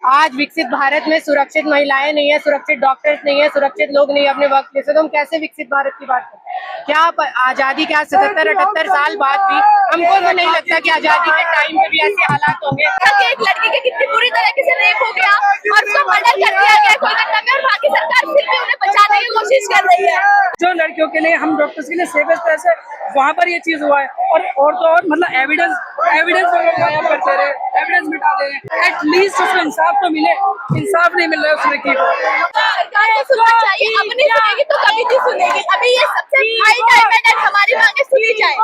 आज विकसित भारत में सुरक्षित महिलाएं नहीं है, सुरक्षित डॉक्टर्स नहीं है, सुरक्षित लोग नहीं है अपने वर्क प्लेस से, तो हम कैसे विकसित भारत की बात करें? क्या आजादी के आज 77-78 साल बाद भी हमको तो नहीं लगता कि आजादी के टाइम पे भी ऐसे हालात होंगे। एक लड़की के कितनी बुरी तरीके से रेप हो गया और उसको मर्डर कर दिया गया कोलकाता में, और बाकी सरकार फिर भी उन्हें बचाने की कोशिश कर रही है। जो लड़कियों के लिए, हम डॉक्टर्स के लिए सेफेस्ट तरह से वहाँ पर ये चीज हुआ है, और तो और मतलब एविडेंस गायब करते रहे, एविडेंस मिटा दे रहे, एटलीस्ट उसको इंसाफ तो मिले। इंसाफ नहीं मिल रहा है उस लड़की को। सरकार को सुनना चाहिए, अब नहीं सुनेगी तो कभी नहीं सुनेगी। अभी ये सबसे हाई टाइम है कि हमारी मांगे सुनी जाए।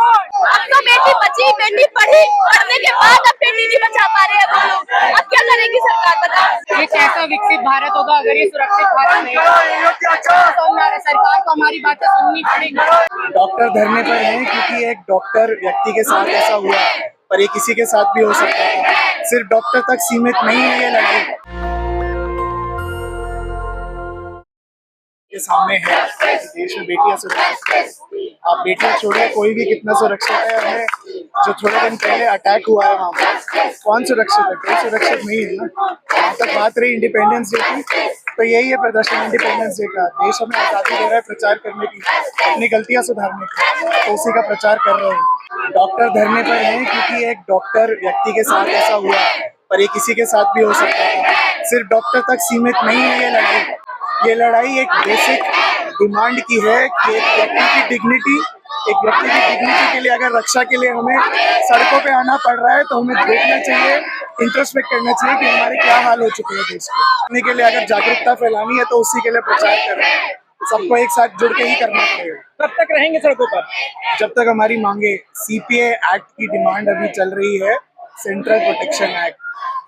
अब तो बेटी बची, बेटी पढ़ी, पढ़ने के बाद अब बेटी नहीं बचा पा रहे हैं वो लोग। अब क्या करेगी सरकार, बताओ? ये कैसा विकसित भारत होगा अगर ये सुरक्षित भारत नहीं होगा? सरकार को हमारी बातें सुननी पड़ेगी। डॉक्टर धरने पर हैं क्योंकि एक डॉक्टर व्यक्ति के साथ ऐसा हुआ, पर ये किसी के साथ भी हो सकता है। सिर्फ डॉक्टर तक सीमित नहीं है ये लड़ाई। के सामने है कि देश में बेटियां सुरक्षित है। आप बेटियां छोड़िए, कोई भी कितना सुरक्षित है। हमें जो थोड़े दिन पहले अटैक हुआ है वहाँ पर, कौन सुरक्षित है? कोई सुरक्षित नहीं है ना। वहाँ तक बात रही इंडिपेंडेंस डे की, तो यही है प्रदर्शन इंडिपेंडेंस डे का। देश हमें आज़ादी दे रहा है प्रचार करने की, अपनी गलतियां सुधारने की, तो उसी का प्रचार कर रहे हैं। डॉक्टर धरने पर हैं क्योंकि एक डॉक्टर व्यक्ति के साथ ऐसा हुआ, पर ये किसी के साथ भी हो सकता है। सिर्फ डॉक्टर तक सीमित नहीं है ये लड़ाई। ये लड़ाई एक बेसिक डिमांड की है कि एक व्यक्ति की डिग्निटी के लिए, अगर रक्षा के लिए हमें सड़कों पे आना पड़ रहा है, तो हमें देखना चाहिए, इंट्रोस्पेक्ट करना चाहिए कि हमारे क्या हाल हो चुके हैं देश के लिए। अगर जागरूकता फैलानी है तो उसी के लिए प्रचार करें। सबको एक साथ जुड़ के ही करना पड़ेगा। कब तक रहेंगे सड़कों पर? जब तक हमारी मांगे, सीपीए एक्ट की डिमांड अभी चल रही है, सेंट्रल प्रोटेक्शन एक्ट,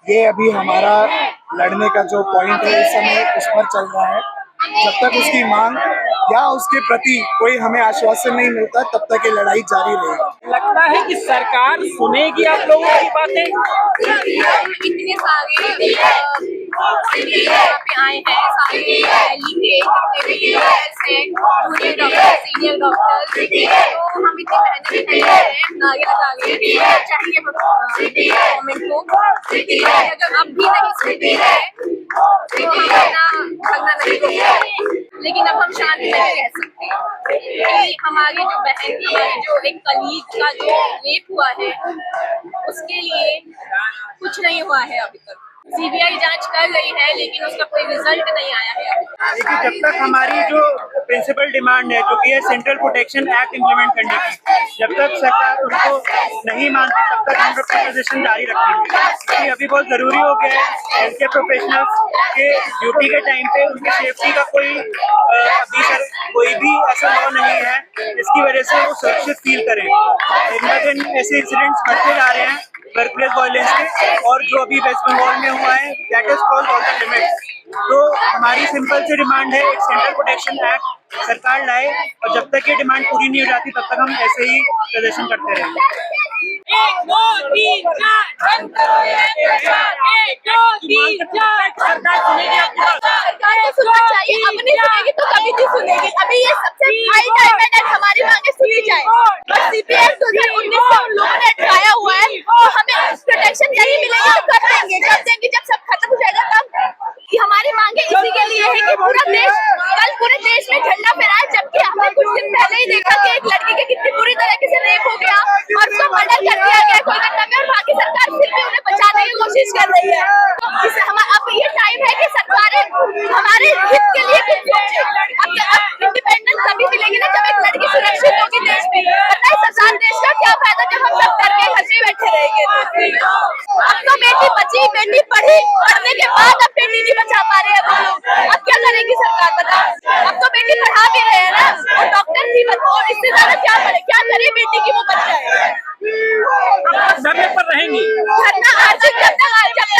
ये अभी हमारा लड़ने का जो पॉइंट है इस समय उस पर चल रहा है। जब तक उसकी मांग या उसके प्रति कोई हमें आश्वासन नहीं मिलता, तब तक ये लड़ाई जारी रहेगी। लगता है कि सरकार सुनेगी आप लोगों की बातें? इतने सारे यहाँ पे आए हैं, सारे दिल्ली के जितने भी डॉक्टर्स हैं, जूनियर डॉक्टर, सीनियर डॉक्टर, तो हम इतनी मेहनत कर रहे हैं आगे चाहिए गवर्नमेंट को। अगर अब भी नहीं सुनती है तो हम अपना भागना नहीं रोकेंगे, लेकिन अब हम शांति में रह सकते हैं कि हमारे जो बहन, हमारे जो एक कलीग का जो रेप हुआ है, उसके लिए कुछ नहीं हुआ है अभी तक। सीबीआई जांच कर रही है, लेकिन उसका कोई रिजल्ट नहीं आया है अभी तक। लेकिन जब तक हमारी जो प्रिंसिपल डिमांड है, जो कि है सेंट्रल प्रोटेक्शन एक्ट इम्प्लीमेंट करने की, जब तक सरकार उनको नहीं मानती, तब तक हम लोग पोजीशन जारी रखेंगे। क्योंकि अभी बहुत जरूरी हो गया है हेल्थ केयर प्रोफेशनल्स के ड्यूटी के टाइम पे उनकी सेफ्टी का कोई भी ऐसा लॉ नहीं है जिसकी वजह से वो सुरक्षित फील करें। दिन ब दिन ऐसे इंसिडेंट्स बढ़ते जा रहे हैं वर्क प्लेस वायलेंस के, और जो अभी वेस्ट बंगाल में हुआ है, that is cross all the limits. तो हमारी सिंपल सी डिमांड है, एक सेंट्रल प्रोटेक्शन एक्ट सरकार लाए, और जब तक ये डिमांड पूरी नहीं हो जाती तब तक हम ऐसे ही प्रदर्शन करते रहेंगे। 1 2 3 4 सरकार को सुनना चाहिए, अब नहीं सुनेगी तो कभी नहीं सुनेगी। अभी ये सबसे हाई टाइम है कि हमारी मांगे सुनी जाए। और सीपीएम 2019 से उन लोगों ने हटाया हुआ है, तो हमें प्रोटेक्शन नहीं मिलेगी तो कब देंगे? जब सब खत्म हो जाएगा तब। कि हमारी मांगे इसी के लिए है कि पूरा देश कल पूरे देश में झंडा फहराए, जबकि हमने कुछ दिन पहले ही देखा कि एक लड़की के कितनी बुरी तरीके से रेप हो गया और उसको मर्डर कर दिया गया कोलकाता में, और बाकी सरकार फिर भी उन्हें बचाने की कोशिश कर रही है। तो अब ये टाइम है कि सरकारें हमारे हित के लिए कुछ सोचे। अब इंडिपेंडेंस तभी मिलेगी ना जब एक लड़की सुरक्षित होगी देश में। पता है सरकार देश का क्या फायदा जब हम सब डर के घर में बैठे रहेंगे। अब तो बेटी बची, बेटी पढ़ी, पढ़ने के बाद अब बेटी नहीं बचा पा रहे हैं वो लोग। अब क्या करेगी सरकार, बताओ? अब तो बेटी पढ़ा भी रहे हैं ना, और डॉक्टर भी और इससे ज्यादा क्या करे बेटी की वो बच जाए। धरने पर रहेंगी? धरना आज जब तक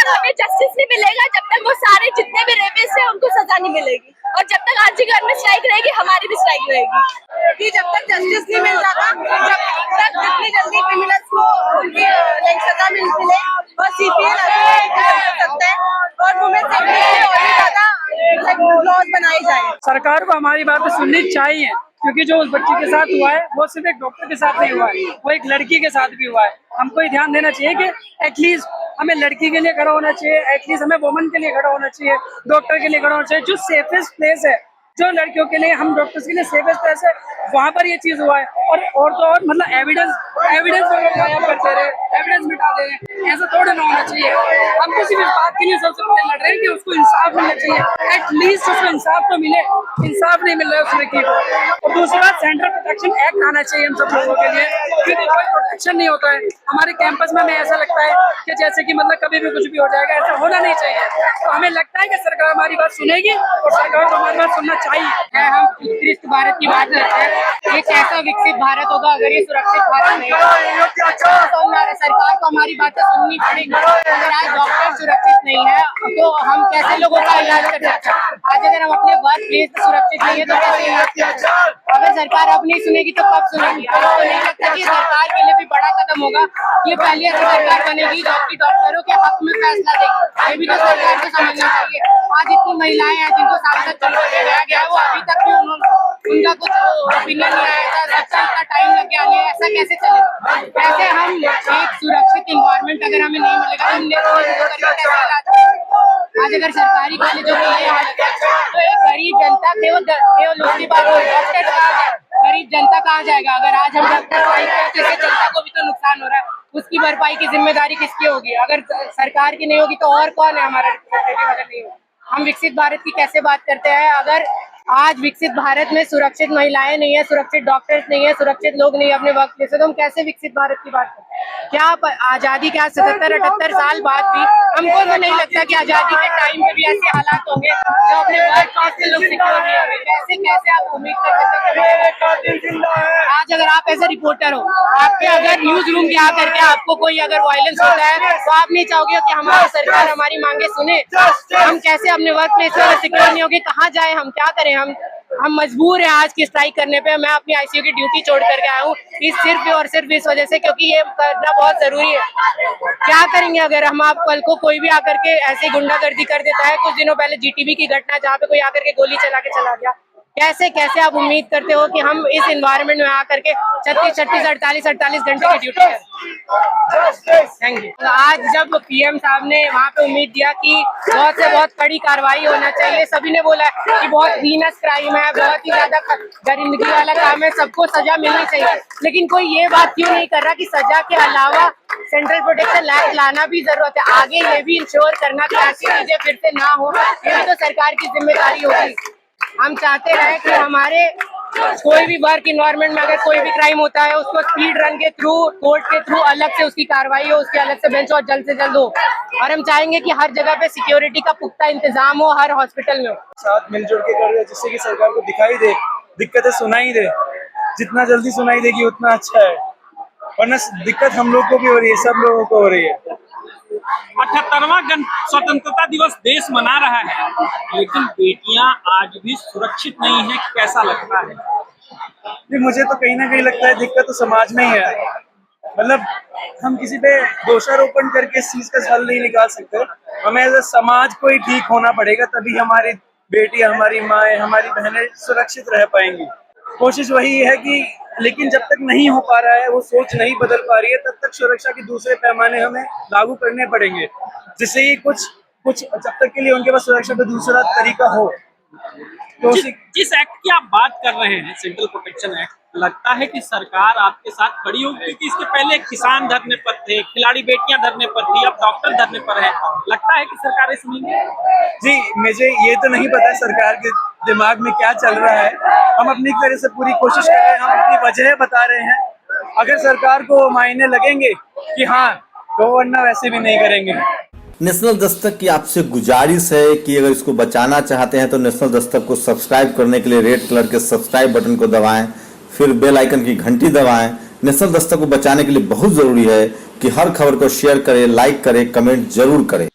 हमें जस्टिस नहीं मिलेगा, जब तक वो सारे जितने भी रेपिस्ट हैं उनको सजा नहीं मिलेगी, और जब तक आज घर में स्ट्राइक रहेगी, हमारी भी स्ट्राइक रहेगी। कि जब तक जस्टिस नहीं मिल जाता, जब तक जितनी जल्दी क्रिमिनल्स को उनकी सजा मिले, और सीपीए सकते हैं और वुमेन सेफ्टी के लिए और भी ज्यादा लॉज बनाई जाए। सरकार को हमारी बातें सुननी चाहिए, क्योंकि जो उस बच्ची के साथ हुआ है वो सिर्फ एक डॉक्टर के साथ नहीं हुआ है, वो एक लड़की के साथ भी हुआ है। हमको ये ध्यान देना चाहिए कि एटलीस्ट हमें लड़की के लिए खड़ा होना चाहिए, एटलीस्ट हमें वुमन के लिए खड़ा होना चाहिए, डॉक्टर के लिए खड़ा होना चाहिए। जो सेफेस्ट प्लेस है, जो लड़कियों के लिए, हम डॉक्टर्स के लिए सेफेस्ट प्लेस है, वहाँ पर ये चीज हुआ है। और तो और मतलब एविडेंस गायब करते रहे, एविडेंस मिटा दे रहे हैं, ऐसा थोड़ा ना होना चाहिए। हम किसी भी बात के लिए सबसे पहले लड़ रहे हैं कि उसको इंसाफ मिलना चाहिए, एटलीस्ट उसको इंसाफ तो मिले। इंसाफ नहीं मिल रहा है उस लड़की को। और दूसरी बात, सेंट्रल प्रोटेक्शन एक्ट आना चाहिए हम सब लोगों के लिए, क्योंकि कोई प्रोटेक्शन नहीं होता है हमारे कैंपस में। हमें ऐसा लगता है कि जैसे कि मतलब कभी भी कुछ भी हो जाएगा, ऐसा होना नहीं चाहिए। तो हमें लगता है कि सरकार हमारी बात सुनेगी और सरकार को हमारी बात सुनना चाहिए। हम उत्कृष्ट भारत की बात करते हैं, ये कैसा विकसित भारत होगा अगर ये सुरक्षित भारत नहीं होगा। सरकार को हमारी बातें सुननी पड़ेगी। अगर आज डॉक्टर सुरक्षित नहीं है तो हम कैसे लोगों का इलाज कर सकते हैं? आज अगर हम अपने वर्क प्लेस सुरक्षित नहीं है तो कैसे इलाज कर सकते हैं? अगर सरकार अब नहीं सुनेगी तो कब सुनेगी? तो नहीं लगता कि सरकार के लिए भी बड़ा कदम होगा। ये पहली ऐसी सरकार बनेगी जो कि डॉक्टरों के हक में फैसला देगी। ये भी तो सरकार को समझना चाहिए। आज इतनी महिलाएं हैं जिनको सांसद चुनकर दिया गया है, वो अभी तक भी उनका कुछ ओपिनियन नहीं आया था, इतना टाइम लग गया। ऐसा कैसे चलेगा? कैसे हम एक सुरक्षित इन्वायरमेंट अगर हमें नहीं मिलेगा तो आज अगर सरकारी कॉलेजों की ये हालत है तो एक गरीब जनता केवल उसकी बात डॉक्टर कहाँ जाए, गरीब जनता कहाँ जाएगा? अगर आज हम डॉक्टर तो इससे जनता को भी तो नुकसान हो रहा है, उसकी भरपाई की जिम्मेदारी किसकी होगी? अगर सरकार की नहीं होगी तो और कौन है हमारा रिप्रेजेंटेटिव? अगर नहीं होगा, हम विकसित भारत की कैसे बात करते हैं अगर आज विकसित भारत में सुरक्षित महिलाएं नहीं है, सुरक्षित डॉक्टर्स नहीं है, सुरक्षित लोग नहीं है अपने वक्त प्लेस से, तो हम कैसे विकसित भारत की बात करते हैं? क्या आजादी के 77-78 साल बाद भी हमको तो नहीं लगता कि आजादी के टाइम पे भी ऐसे हालात होंगे जो अपने वर्क प्लेस से लोग सिक्योर नहीं होंगे। कैसे आप उम्मीद कर सकते हैं? आज अगर आप ऐसे रिपोर्टर हो, आप पे अगर न्यूज रूम के आकर के आपको कोई अगर वायलेंस होता है तो आप नहीं चाहोगे कि हमारी सरकार हमारी मांगे सुने? हम कैसे अपने वर्क प्लेस से सिक्योर नहीं होंगे? कहाँ जाए? हम क्या करें? हम मजबूर हैं आज की स्ट्राइक करने पे। मैं अपनी आईसीयू की ड्यूटी छोड़ करके आया हूँ सिर्फ और सिर्फ इस वजह से, क्योंकि ये करना बहुत जरूरी है। क्या करेंगे अगर हम आप कल को कोई भी आकर के ऐसे गुंडागर्दी कर देता है? कुछ दिनों पहले जीटीबी की घटना जहाँ पे कोई आकर के गोली चला के चला गया। कैसे आप उम्मीद करते हो कि हम इस एनवायरनमेंट में आकर के 36-48 घंटे की ड्यूटी करें? Thank you. आज जब पीएम साहब ने वहाँ पे उम्मीद दिया कि बहुत से बहुत कड़ी कार्रवाई होना चाहिए, सभी ने बोला कि बहुत हीनस क्राइम है, बहुत ही ज्यादा दरिंदगी वाला काम है, सबको सजा मिलनी चाहिए, लेकिन कोई ये बात क्यों नहीं कर रहा कि सजा के अलावा सेंट्रल प्रोटेक्शन एक्ट लाना भी जरूरत है? आगे ये भी इंश्योर करना कि ऐसी चीजें फिर से ना हो, ये भी तो सरकार की जिम्मेदारी होगी। हम चाहते हैं कि हमारे कोई भी वर्क इन्वायरमेंट में अगर कोई भी क्राइम होता है उसको स्पीड रन के थ्रू, कोर्ट के थ्रू अलग से उसकी कार्रवाई हो, उसके अलग से बेंच और जल्द से जल्द हो। और हम चाहेंगे कि हर जगह पे सिक्योरिटी का पुख्ता इंतजाम हो, हर हॉस्पिटल में हो। साथ मिलजुल के कर रहे हैं जिससे कि सरकार को दिखाई दे, दिक्कतें सुनाई दे। जितना जल्दी सुनाई देगी उतना अच्छा है, वरना दिक्कत हम लोग को भी हो रही है, सब लोगों को हो रही है। 78वां स्वतंत्रता दिवस देश मना रहा है, लेकिन बेटियां आज भी सुरक्षित नहीं है। कैसा लगता है? मुझे तो कहीं ना कहीं लगता है दिक्कत तो समाज में ही है। मतलब हम किसी पे दोषारोपण करके इस चीज का हल नहीं निकाल सकते। हमें एज ए समाज को ही ठीक होना पड़ेगा, तभी हमारी बेटियां, हमारी माएँ, हमारी बहनें सुरक्षित रह पाएंगी। कोशिश वही है कि, लेकिन जब तक नहीं हो पा रहा है, वो सोच नहीं बदल पा रही है, तब तक सुरक्षा के दूसरे पैमाने हमें लागू करने पड़ेंगे, जिससे कि कुछ जब तक के लिए उनके पास सुरक्षा का दूसरा तरीका हो। तो जिस एक्ट की आप बात कर रहे हैं, सेंट्रल प्रोटेक्शन एक्ट, लगता है कि सरकार आपके साथ खड़ी होगी? क्योंकि इसके पहले किसान धरने पर थे, खिलाड़ी बेटियां धरने पर थी, अब डॉक्टर धरने पर है। लगता है कि सरकार सुनेंगे? जी, मुझे ये तो नहीं पता सरकार के दिमाग में क्या चल रहा है। हम अपनी तरह से पूरी कोशिश कर रहे हैं, हम अपनी वजह बता रहे हैं। अगर सरकार को मायने लगेंगे कि हाँ, तो वरना वैसे भी नहीं करेंगे। नेशनल दस्तक की आपसे गुजारिश है कि अगर इसको बचाना चाहते हैं तो नेशनल दस्तक को सब्सक्राइब करने के लिए रेड कलर के सब्सक्राइब बटन को दबाएं, फिर बेल आइकन की घंटी दबाएं। नेशनल दस्तक को बचाने के लिए बहुत जरूरी है कि हर खबर को शेयर करें, लाइक करें, कमेंट जरूर करें।